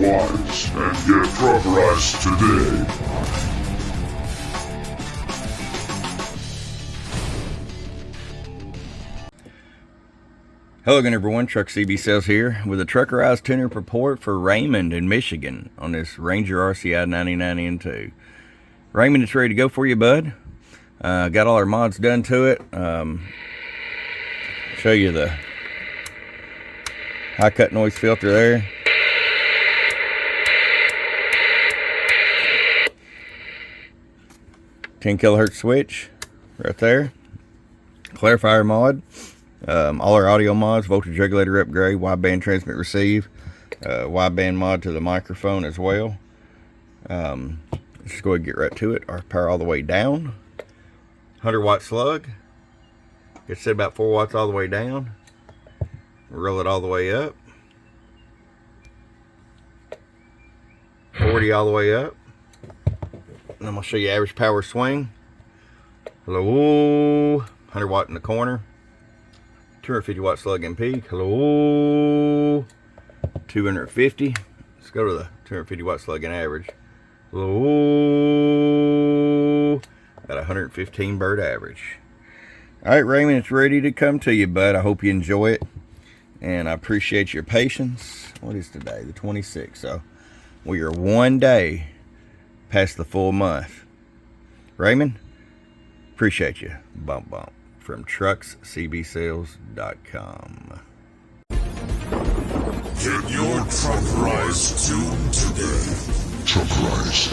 supplies and get truckerized today. Hello again, everyone. Truck CB Sales here with a truckerized tuner report for Raymond in Michigan on this Ranger RCI 9090N2. Raymond, it's ready to go for you, bud. Got all our mods done to it. Show you the high cut noise filter there. $10 kilohertz switch right there. Clarifier mod. All our audio mods, voltage regulator upgrade, wideband transmit receive, wideband mod to the microphone as well. Let's just go ahead and get right to it. Our power all the way down. 100 watt slug. It's set about 4 watts all the way down. Roll it all the way up. 40 all the way up. And I'm going to show you average power swing. Hello. 100 watt in the corner. 250 watt slug and peak. Hello. 250. Let's go to the 250 watt slug and average. Hello. Got 115 bird average. All right, Raymond, it's ready to come to you, bud. I hope you enjoy it, and I appreciate your patience. What is today? The 26th. So we are one day past the full month. Raymond, appreciate you. Bump bump. From truckscbsales.com. Get your truckerized tune today. Truckerized.